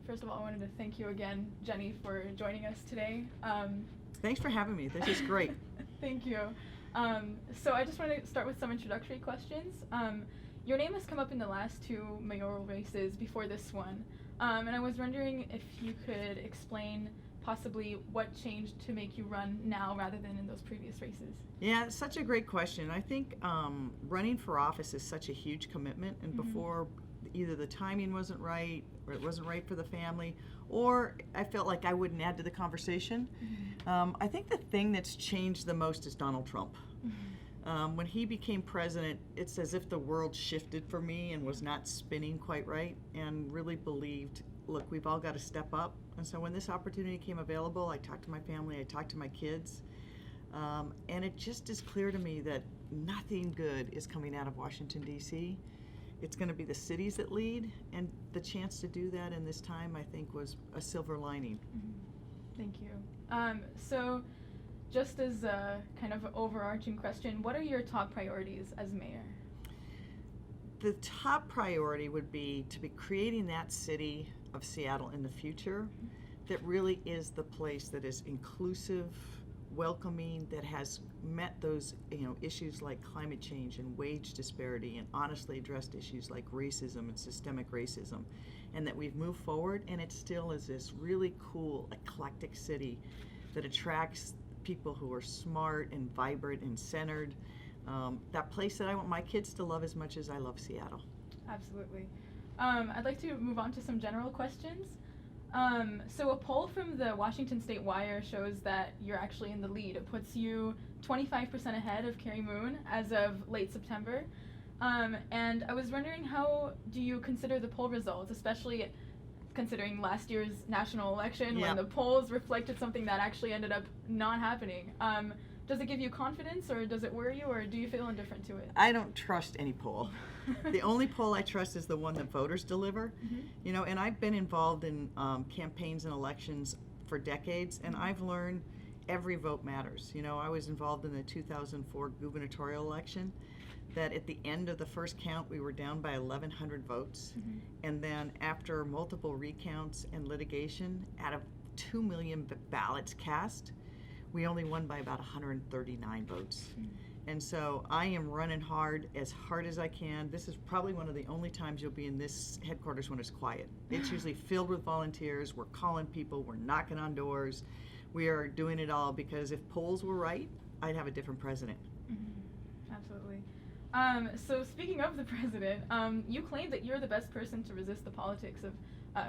First of all, I wanted to thank you again, Jenny, for joining us today. Thanks for having me. This is great. Thank you. So I just want to start with some introductory questions. Your name has come up in the last two mayoral races before this one, and I was wondering if you could explain possibly what changed to make you run now rather than in those previous races. Yeah, it's such a great question. I think running for office is such a huge commitment, and before either the timing wasn't right, or it wasn't right for the family, or I felt like I wouldn't add to the conversation. I think the thing that's changed the most is Donald Trump. When he became president, it's as if the world shifted for me and was not spinning quite right, and really believed, look, we've all got to step up. And so when this opportunity came available, I talked to my family, I talked to my kids, and it just is clear to me that nothing good is coming out of Washington, D.C. It's going to be the cities that lead, and the chance to do that in this time, I think, was a silver lining. Thank you. So just as a kind of overarching question, what are your top priorities as mayor? The top priority would be to be creating that city of Seattle in the future that really is the place that is inclusive, welcoming, that has met those issues like climate change and wage disparity, and honestly addressed issues like racism and systemic racism, and that we've moved forward, and it still is this really cool, eclectic city that attracts people who are smart and vibrant and centered. That place that I want my kids to love as much as I love Seattle. Absolutely. I'd like to move on to some general questions. So a poll from the Washington State Wire shows that you're actually in the lead. It puts you 25% ahead of Carrie Moon as of late September. And I was wondering, how do you consider the poll results, especially considering last year's national election when the polls reflected something that actually ended up not happening? Does it give you confidence, or does it worry you, or do you feel indifferent to it? I don't trust any poll. The only poll I trust is the one that voters deliver. And I've been involved in campaigns and elections for decades, and I've learned every vote matters. I was involved in the 2004 gubernatorial election, that at the end of the first count, we were down by 1,100 votes. And then after multiple recounts and litigation, out of 2 million ballots cast, we only won by about 139 votes. And so I am running hard as I can. This is probably one of the only times you'll be in this headquarters when it's quiet. It's usually filled with volunteers. We're calling people, we're knocking on doors. We are doing it all because if polls were right, I'd have a different president. Absolutely. So speaking of the president, you claim that you're the best person to resist the politics of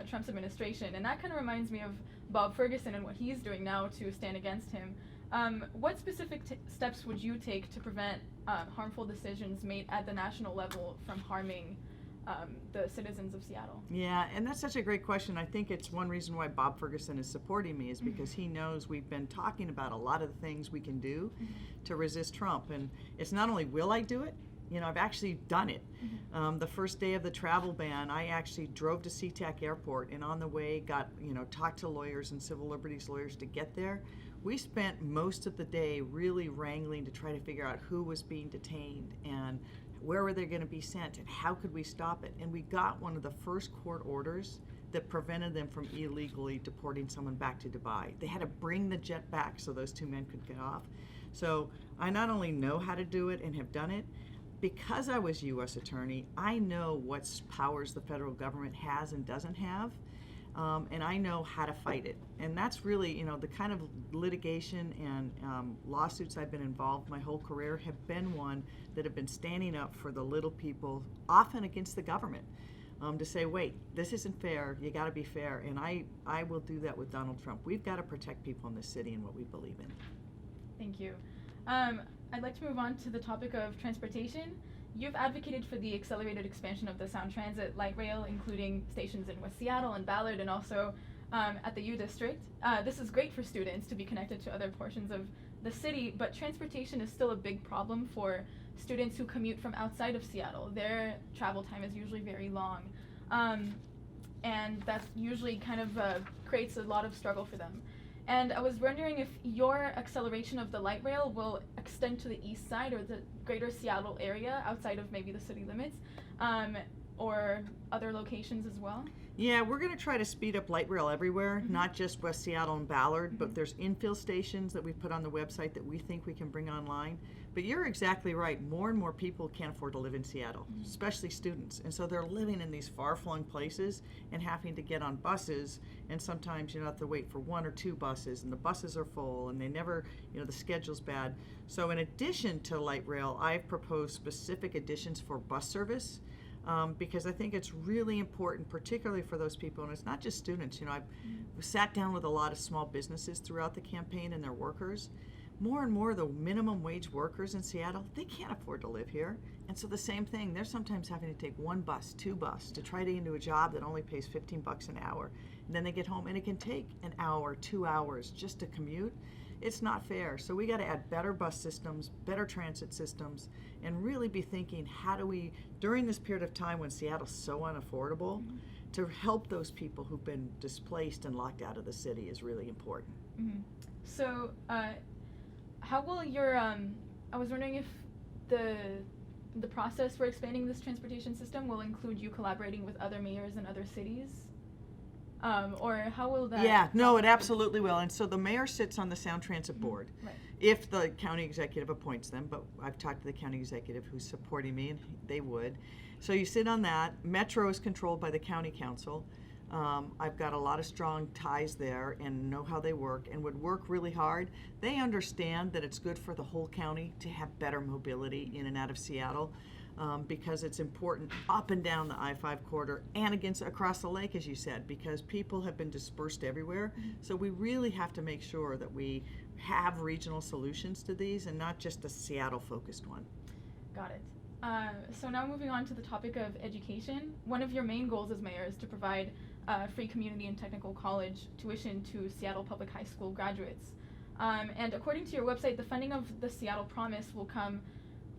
Trump's administration, and that kind of reminds me of Bob Ferguson and what he's doing now to stand against him. What specific steps would you take to prevent harmful decisions made at the national level from harming the citizens of Seattle? Yeah, and that's such a great question. I think it's one reason why Bob Ferguson is supporting me is because he knows we've been talking about a lot of the things we can do to resist Trump. And it's not only will I do it, I've actually done it. The first day of the travel ban, I actually drove to SeaTac Airport, and on the way talked to lawyers and civil liberties lawyers to get there. We spent most of the day really wrangling to try to figure out who was being detained and where were they going to be sent and how could we stop it. And we got one of the first court orders that prevented them from illegally deporting someone back to Dubai. They had to bring the jet back so those two men could get off. So I not only know how to do it and have done it, because I was U.S. Attorney, I know what powers the federal government has and doesn't have, and I know how to fight it. And that's really, the kind of litigation and lawsuits I've been involved my whole career have been one that have been standing up for the little people, often against the government, to say, wait, this isn't fair, you gotta be fair, and I will do that with Donald Trump. We've gotta protect people in this city and what we believe in. Thank you. I'd like to move on to the topic of transportation. You've advocated for the accelerated expansion of the Sound Transit light rail, including stations in West Seattle and Ballard, and also at the U District. This is great for students to be connected to other portions of the city, but transportation is still a big problem for students who commute from outside of Seattle. Their travel time is usually very long, and that usually kind of creates a lot of struggle for them. And I was wondering if your acceleration of the light rail will extend to the east side or the greater Seattle area outside of maybe the city limits, or other locations as well? Yeah, we're going to try to speed up light rail everywhere, not just West Seattle and Ballard, but there's infill stations that we've put on the website that we think we can bring online. But you're exactly right. More and more people can't afford to live in Seattle, especially students. And so they're living in these far-flung places and having to get on buses. And sometimes you have to wait for 1 or 2 buses, and the buses are full, and they never, the schedule's bad. So in addition to light rail, I've proposed specific additions for bus service. Because I think it's really important, particularly for those people, and it's not just students. I've sat down with a lot of small businesses throughout the campaign and their workers. More and more, the minimum wage workers in Seattle, they can't afford to live here. And so the same thing, they're sometimes having to take 1 bus, 2 bus to try to get into a job that only pays $15 an hour. And then they get home, and it can take an hour, 2 hours just to commute. It's not fair. So we got to add better bus systems, better transit systems, and really be thinking, how do we, during this period of time when Seattle's so unaffordable, to help those people who've been displaced and locked out of the city is really important. So how will your, I was wondering if the process for expanding this transportation system will include you collaborating with other mayors in other cities? Or how will that? Yeah, no, it absolutely will. And so the mayor sits on the Sound Transit Board, Right. if the county executive appoints them, but I've talked to the county executive who's supporting me, and they would. So you sit on that. Metro is controlled by the county council. I've got a lot of strong ties there and know how they work and would work really hard. They understand that it's good for the whole county to have better mobility in and out of Seattle. Because it's important up and down the I-5 corridor and across the lake, as you said, because people have been dispersed everywhere. So we really have to make sure that we have regional solutions to these and not just a Seattle-focused one. Got it. So now moving on to the topic of education. One of your main goals as mayor is to provide free community and technical college tuition to Seattle Public High School graduates. And according to your website, the funding of the Seattle Promise will come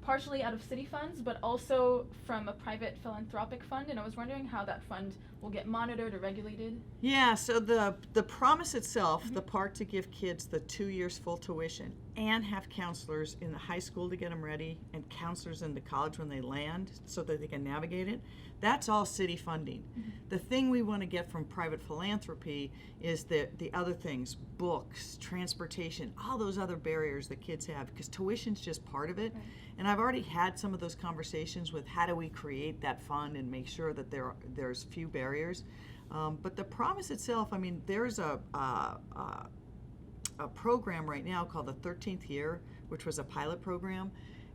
partially out of city funds, but also from a private philanthropic fund, and I was wondering how that fund will get monitored or regulated. Yeah, so the promise itself, the part to give kids the 2 years full tuition and have counselors in the high school to get them ready and counselors in the college when they land so that they can navigate it, that's all city funding. The thing we want to get from private philanthropy is the other things, books, transportation, all those other barriers that kids have, because tuition's just part of it. Right. And I've already had some of those conversations with how do we create that fund and make sure that there's few barriers. But the promise itself, I mean, there's a program right now called the 13th Year, which was a pilot program,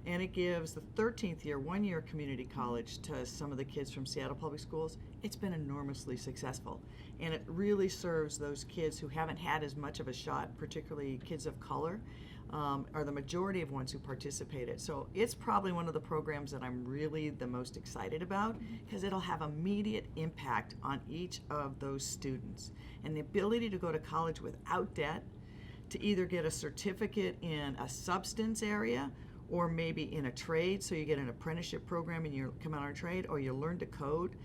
and it gives the 13th year 1-year community college to some of the kids from Seattle Public Schools. It's been enormously successful, and it really serves those kids who haven't had as much of a shot, particularly kids of color, are the majority of ones who participated. So it's probably one of the programs that I'm really the most excited about, because it'll have immediate impact on each of those students. And the ability to go to college without debt, to either get a certificate in a substance area or maybe in a trade, so you get an apprenticeship program and you come out on a trade, or you learn to code.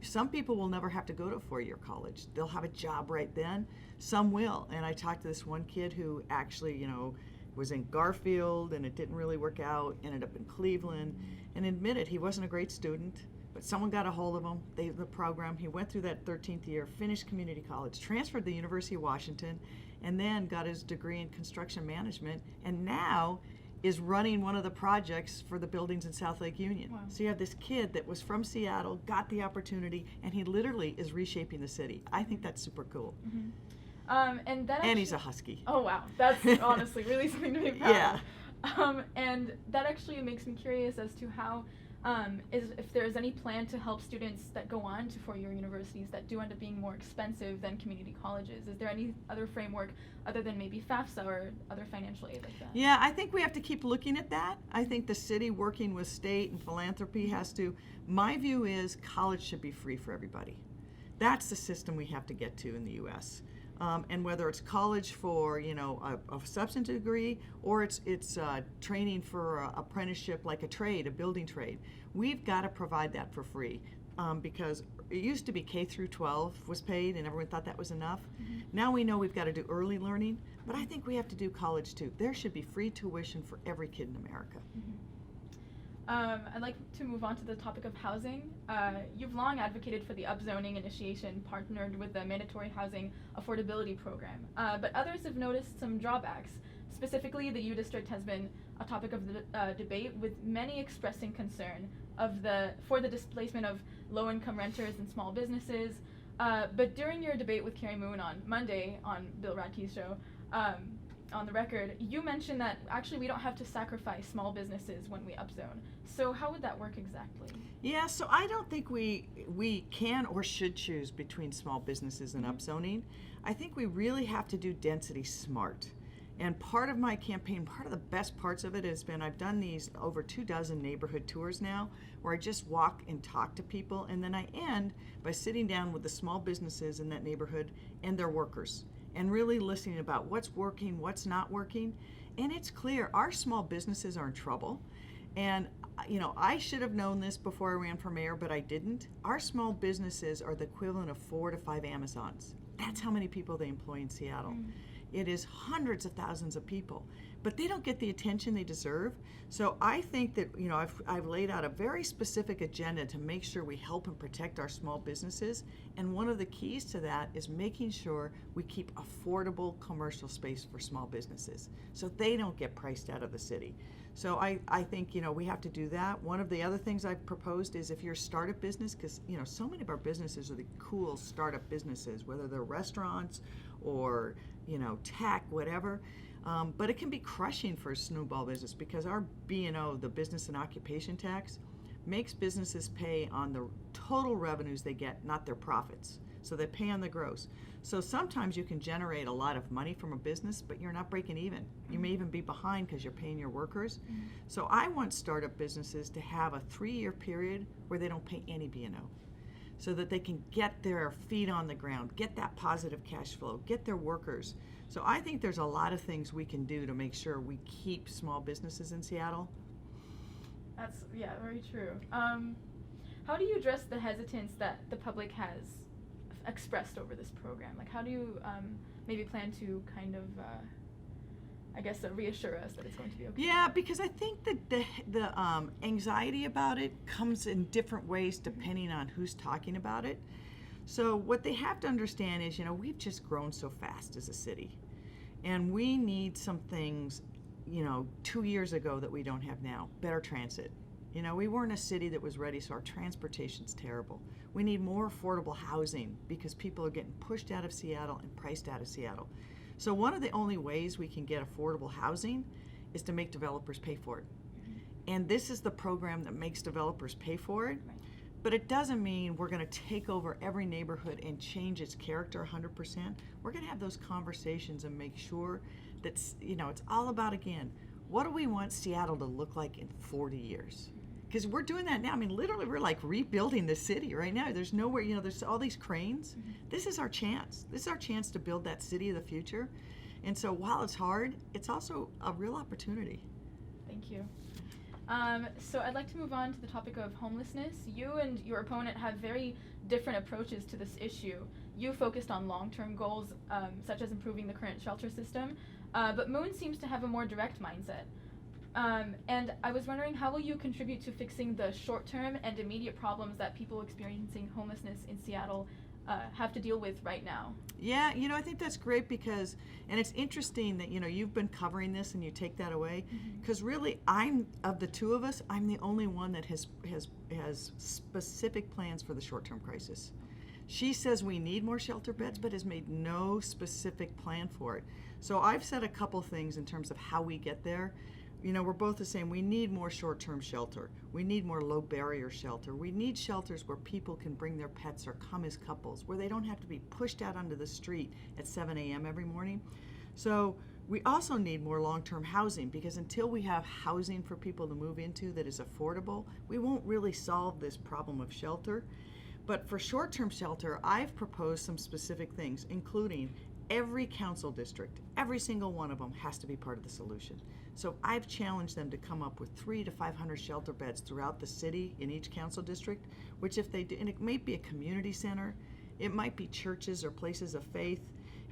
Some people will never have to go to a 4-year college. They'll have a job right then. Some will. And I talked to this one kid who actually, was in Garfield and it didn't really work out, ended up in Cleveland, and admitted he wasn't a great student, but someone got a hold of him, the program, he went through that 13th year, finished community college, transferred to the University of Washington, and then got his degree in construction management, and now is running one of the projects for the buildings in South Lake Union. Wow. So you have this kid that was from Seattle, got the opportunity, and he literally is reshaping the city. I think that's super cool. And He's a Husky. Oh wow, that's honestly really something to be proud of. And that actually makes me curious as to how, if there's any plan to help students that go on to 4-year universities that do end up being more expensive than community colleges. Is there any other framework other than maybe FAFSA or other financial aid like that? Yeah, I think we have to keep looking at that. I think the city working with state and philanthropy has to. My view is college should be free for everybody. That's the system we have to get to in the U.S. And whether it's college for a substantive degree or it's training for an apprenticeship like a trade, a building trade, we've got to provide that for free, because it used to be K through 12 was paid and everyone thought that was enough. Now we know we've got to do early learning, but I think we have to do college too. There should be free tuition for every kid in America. I'd like to move on to the topic of housing. You've long advocated for the upzoning initiation partnered with the mandatory housing affordability program, but others have noticed some drawbacks. Specifically, the U District has been a topic of the debate, with many expressing concern for the displacement of low-income renters and small businesses. But during your debate with Carrie Moon on Monday on Bill Radke's show, on the record, you mentioned that actually we don't have to sacrifice small businesses when we upzone. So how would that work exactly? Yeah, so I don't think we can or should choose between small businesses and upzoning. I think we really have to do density smart. And part of my campaign, part of the best parts of it has been I've done these over 24 neighborhood tours now, where I just walk and talk to people, and then I end by sitting down with the small businesses in that neighborhood and their workers, and really listening about what's working, what's not working. And it's clear our small businesses are in trouble. And I should have known this before I ran for mayor, but I didn't. Our small businesses are the equivalent of 4 to 5 Amazons. That's how many people they employ in Seattle. It is hundreds of thousands of people, but they don't get the attention they deserve. So I think that, I've laid out a very specific agenda to make sure we help and protect our small businesses. And one of the keys to that is making sure we keep affordable commercial space for small businesses so they don't get priced out of the city. So I think, we have to do that. One of the other things I've proposed is if you're a startup business, because, so many of our businesses are the cool startup businesses, whether they're restaurants or, tech, whatever. But it can be crushing for a snowball business because our B&O, the business and occupation tax, makes businesses pay on the total revenues they get, not their profits. So they pay on the gross. So sometimes you can generate a lot of money from a business, but you're not breaking even. You may even be behind because you're paying your workers. So I want startup businesses to have a 3-year period where they don't pay any B&O, so that they can get their feet on the ground, get that positive cash flow, get their workers. So I think there's a lot of things we can do to make sure we keep small businesses in Seattle. That's, very true. How do you address the hesitance that the public has expressed over this program? Like, how do you maybe plan to kind of, reassure us that it's going to be okay? Yeah, because I think that the anxiety about it comes in different ways depending on who's talking about it. So what they have to understand is, we've just grown so fast as a city, and we need some things, 2 years ago that we don't have now. Better transit. We weren't a city that was ready, so our transportation's terrible. We need more affordable housing because people are getting pushed out of Seattle and priced out of Seattle. So one of the only ways we can get affordable housing is to make developers pay for it. And this is the program that makes developers pay for it. Right. But it doesn't mean we're going to take over every neighborhood and change its character 100%. We're going to have those conversations and make sure that, it's all about, again, what do we want Seattle to look like in 40 years? Because we're doing that now. I mean, literally, we're like rebuilding the city right now. There's nowhere, there's all these cranes. This is our chance. This is our chance to build that city of the future. And so while it's hard, it's also a real opportunity. Thank you. So I'd like to move on to the topic of homelessness. You and your opponent have very different approaches to this issue. You focused on long-term goals, such as improving the current shelter system, but Moon seems to have a more direct mindset. And I was wondering, how will you contribute to fixing the short-term and immediate problems that people experiencing homelessness in Seattle have to deal with right now? Yeah, I think that's great because, and it's interesting that, you've been covering this and you take that away, because really of the two of us, I'm the only one that has specific plans for the short-term crisis. She says we need more shelter beds, but has made no specific plan for it. So I've said a couple things in terms of how we get there. We're both the same. We need more short-term shelter. We need more low-barrier shelter. We need shelters where people can bring their pets or come as couples, where they don't have to be pushed out onto the street at 7 a.m. every morning. So we also need more long-term housing, because until we have housing for people to move into that is affordable, we won't really solve this problem of shelter. But for short-term shelter, I've proposed some specific things, including every council district, every single one of them has to be part of the solution. So I've challenged them to come up with 300 to 500 shelter beds throughout the city in each council district, which if they do, and it might be a community center, it might be churches or places of faith,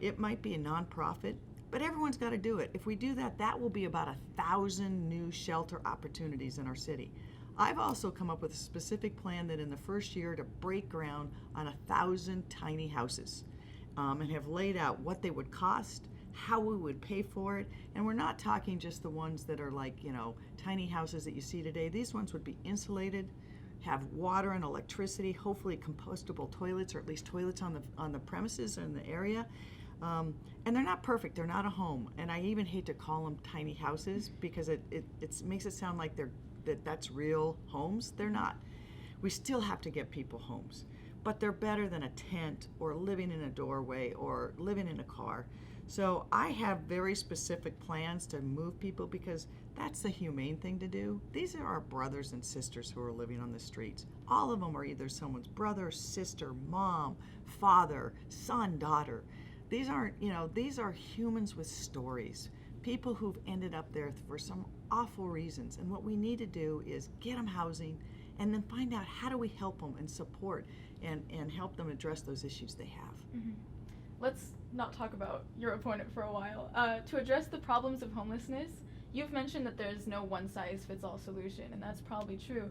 it might be a nonprofit, but everyone's got to do it. If we do that, that will be about 1,000 new shelter opportunities in our city. I've also come up with a specific plan that in the first year to break ground on 1,000 tiny houses, and have laid out what they would cost, how we would pay for it. And we're not talking just the ones that are like, tiny houses that you see today. These ones would be insulated, have water and electricity, hopefully compostable toilets, or at least toilets on the premises or in the area. And they're not perfect. They're not a home. And I even hate to call them tiny houses because it makes it sound like that's real homes. They're not. We still have to get people homes, but they're better than a tent or living in a doorway or living in a car. So I have very specific plans to move people because that's the humane thing to do. These are our brothers and sisters who are living on the streets. All of them are either someone's brother, sister, mom, father, son, daughter. These are humans with stories, people who've ended up there for some awful reasons. And what we need to do is get them housing and then find out how do we help them and support and help them address those issues they have. Mm-hmm. Let's not talk about your opponent for a while. To address the problems of homelessness, you've mentioned that there's no one-size-fits-all solution, and that's probably true.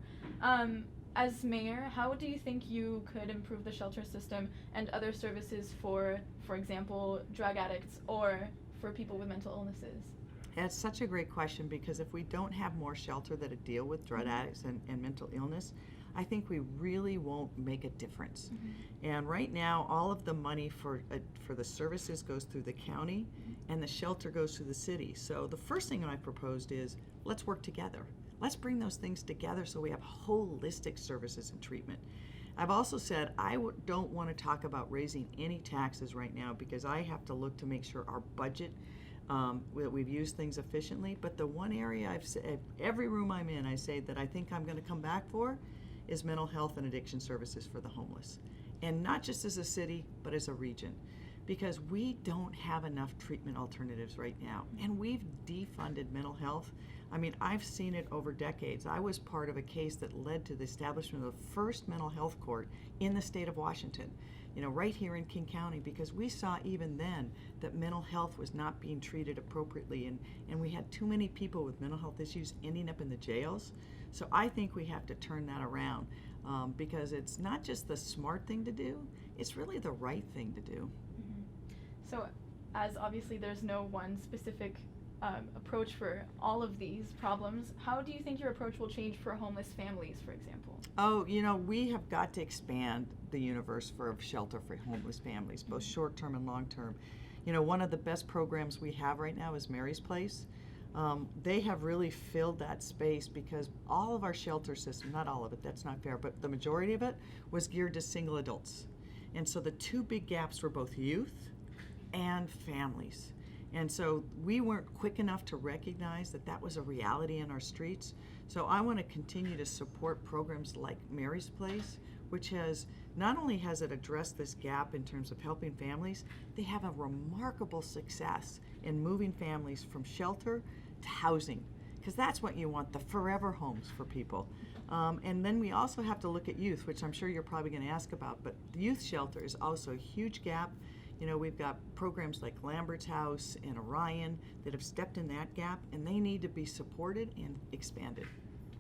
As mayor, how do you think you could improve the shelter system and other services for example, drug addicts or for people with mental illnesses? That's such a great question because if we don't have more shelter that deal with drug addicts and mental illness, I think we really won't make a difference. Mm-hmm. And right now, all of the money for the services goes through the county, and the shelter goes through the city. So the first thing I proposed is let's work together. Let's bring those things together so we have holistic services and treatment. I've also said I don't want to talk about raising any taxes right now because I have to look to make sure our budget, that we've used things efficiently. But the one area I've said, every room I'm in, I say that I think I'm going to come back for is mental health and addiction services for the homeless. And not just as a city, but as a region. Because we don't have enough treatment alternatives right now. And we've defunded mental health. I mean, I've seen it over decades. I was part of a case that led to the establishment of the first mental health court in the state of Washington, right here in King County, because we saw even then that mental health was not being treated appropriately, and we had too many people with mental health issues ending up in the jails. So I think we have to turn that around because it's not just the smart thing to do, it's really the right thing to do. Mm-hmm. So as obviously there's no one specific approach for all of these problems, how do you think your approach will change for homeless families, for example? Oh, we have got to expand the universe for shelter for homeless families, both short-term and long-term. One of the best programs we have right now is Mary's Place. They have really filled that space because all of our shelter system, not all of it, that's not fair, but the majority of it was geared to single adults. And so the two big gaps were both youth and families. And so we weren't quick enough to recognize that was a reality in our streets. So I want to continue to support programs like Mary's Place, which not only has it addressed this gap in terms of helping families, they have a remarkable success in moving families from shelter to housing, because that's what you want, the forever homes for people. And then we also have to look at youth, which I'm sure you're probably going to ask about, but the youth shelter is also a huge gap. We've got programs like Lambert's House and Orion that have stepped in that gap, and they need to be supported and expanded.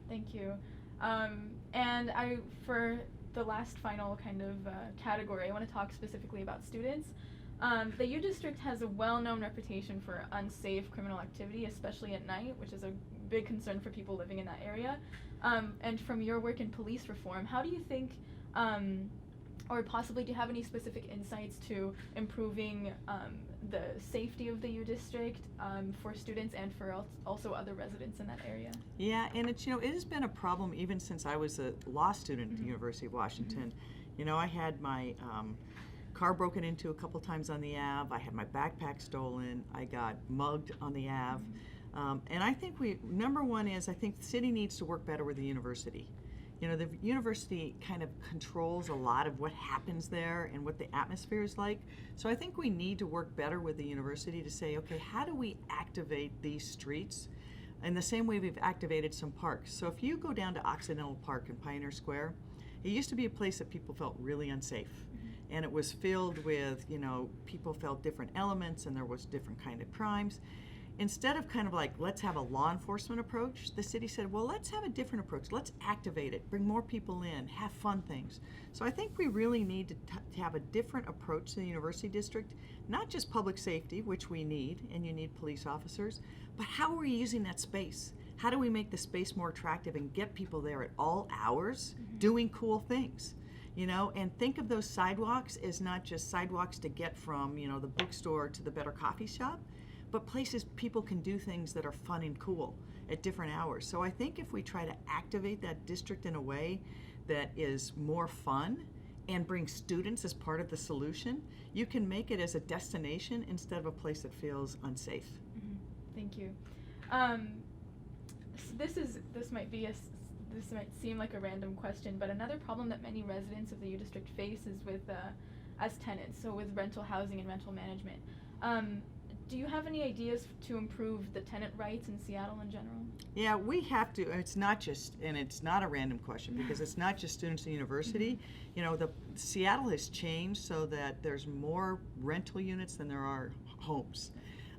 Thank you. And for the last final kind of category, I want to talk specifically about students. The U District has a well-known reputation for unsafe criminal activity, especially at night, which is a big concern for people living in that area. And from your work in police reform, how do you think, or possibly do you have any specific insights to improving the safety of the U District for students and for also other residents in that area? Yeah, and it has been a problem even since I was a law student at the University of Washington. I had my car broken into a couple times on the Ave. I had my backpack stolen. I got mugged on the Ave. And I think number one is I think the city needs to work better with the university. The university kind of controls a lot of what happens there and what the atmosphere is like. So I think we need to work better with the university to say, okay, how do we activate these streets in the same way we've activated some parks? So if you go down to Occidental Park in Pioneer Square, it used to be a place that people felt really unsafe. And it was filled with, people felt different elements and there was different kind of crimes. instead of kind of like, let's have a law enforcement approach, the city said, well, let's have a different approach. Let's activate it, bring more people in, have fun things. So I think we really need to have a different approach to the university district, not just public safety, which we need, and you need police officers, but how are we using that space? How do we make the space more attractive and get people there at all hours doing cool things? And think of those sidewalks as not just sidewalks to get from, the bookstore to the better coffee shop, but places people can do things that are fun and cool at different hours. So I think if we try to activate that district in a way that is more fun and bring students as part of the solution, you can make it as a destination instead of a place that feels unsafe. Thank you. So this might seem like a random question, but another problem that many residents of the U District face is with as tenants, so with rental housing and rental management. Do you have any ideas to improve the tenant rights in Seattle in general? Yeah, we have to. It's not a random question because it's not just students in university. Seattle has changed so that there's more rental units than there are homes.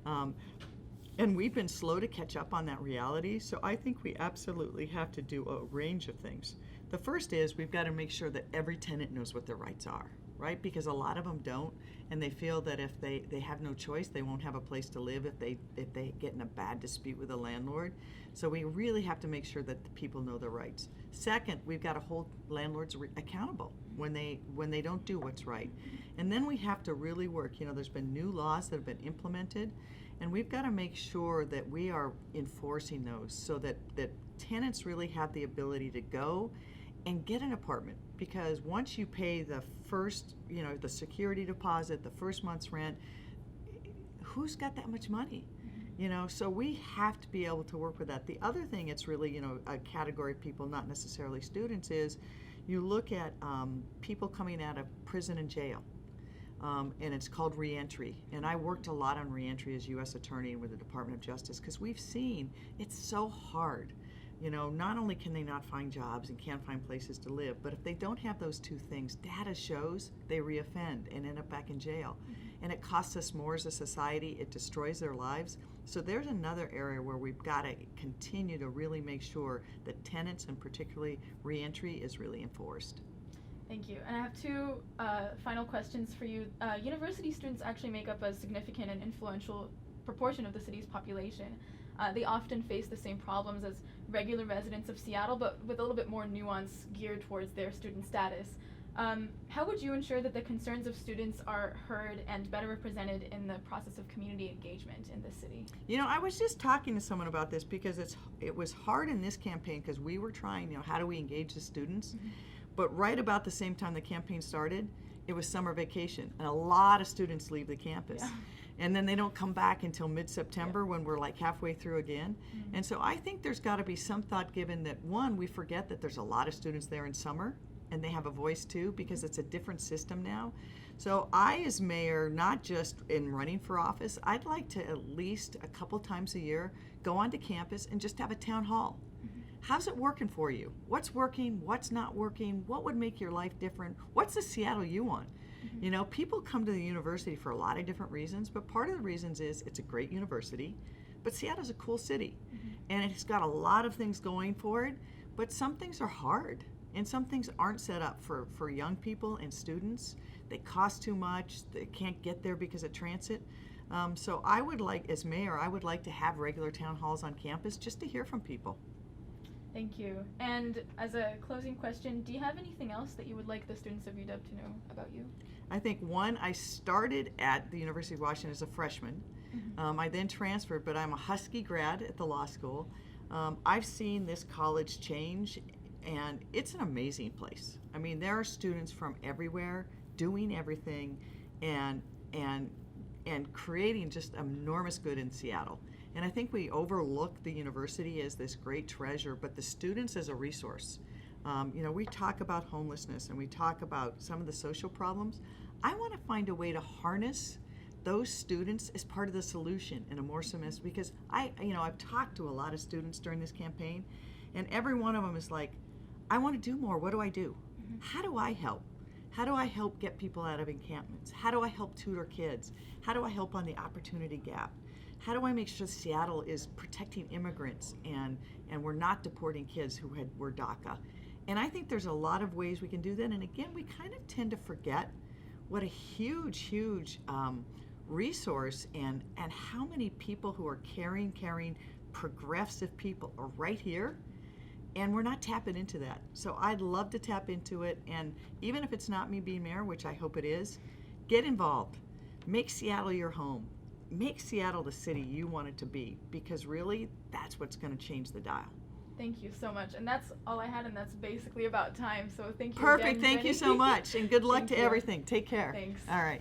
And we've been slow to catch up on that reality, so I think we absolutely have to do a range of things. The first is we've got to make sure that every tenant knows what their rights are, right? Because a lot of them don't, and they feel that if they have no choice, they won't have a place to live if they get in a bad dispute with a landlord. So we really have to make sure that the people know their rights. Second, we've got to hold landlords accountable when they don't do what's right. And then we have to really work. There's been new laws that have been implemented, and we've got to make sure that we are enforcing those so that tenants really have the ability to go and get an apartment. Because once you pay the first, the security deposit, the first month's rent, who's got that much money? So we have to be able to work with that. The other thing, it's really, a category of people, not necessarily students, is you look at people coming out of prison and jail. And it's called reentry. And I worked a lot on reentry as U.S. Attorney with the Department of Justice because we've seen it's so hard. Not only can they not find jobs and can't find places to live, but if they don't have those two things, data shows they reoffend and end up back in jail. And it costs us more as a society. It destroys their lives. So there's another area where we've got to continue to really make sure that tenants, and particularly reentry, is really enforced. Thank you. And I have two final questions for you. University students actually make up a significant and influential proportion of the city's population. They often face the same problems as regular residents of Seattle, but with a little bit more nuance geared towards their student status. How would you ensure that the concerns of students are heard and better represented in the process of community engagement in this city? I was just talking to someone about this because it was hard in this campaign because we were trying, how do we engage the students? But right about the same time the campaign started, it was summer vacation, and a lot of students leave the campus. Yeah. And then they don't come back until mid-September when we're like halfway through again. And so I think there's got to be some thought given that, one, we forget that there's a lot of students there in summer, and they have a voice too, because it's a different system now. So I, as mayor, not just in running for office, I'd like to at least a couple times a year go onto campus and just have a town hall. How's it working for you? What's working? What's not working? What would make your life different? What's the Seattle you want? People come to the university for a lot of different reasons, but part of the reasons is it's a great university, but Seattle's a cool city, and it's got a lot of things going for it, but some things are hard, and some things aren't set up for young people and students. They cost too much. They can't get there because of transit. So I would like, as mayor, I would like to have regular town halls on campus just to hear from people. Thank you. And as a closing question, do you have anything else that you would like the students of UW to know about you? I think, one, I started at the University of Washington as a freshman. I then transferred, but I'm a Husky grad at the law school. I've seen this college change, and it's an amazing place. I mean, there are students from everywhere doing everything and creating just enormous good in Seattle. And I think we overlook the university as this great treasure, but the students as a resource. We talk about homelessness and we talk about some of the social problems. I want to find a way to harness those students as part of the solution in a more semester, because I've talked to a lot of students during this campaign, and every one of them is like, I want to do more. What do I do? How do I help? How do I help get people out of encampments? How do I help tutor kids? How do I help on the opportunity gap? how do I make sure Seattle is protecting immigrants and we're not deporting kids who were DACA? And I think there's a lot of ways we can do that. And again, we kind of tend to forget what a huge resource and how many people who are caring, progressive people are right here. And we're not tapping into that. So I'd love to tap into it. And even if it's not me being mayor, which I hope it is, get involved. Make Seattle your home. Make Seattle the city you want it to be, because really, that's what's going to change the dial. Thank you so much. And that's all I had, and that's basically about time. So thank you Perfect. again, Thank you Jenny. so much. And good luck Thank to you. everything. Take care. Thanks. All right.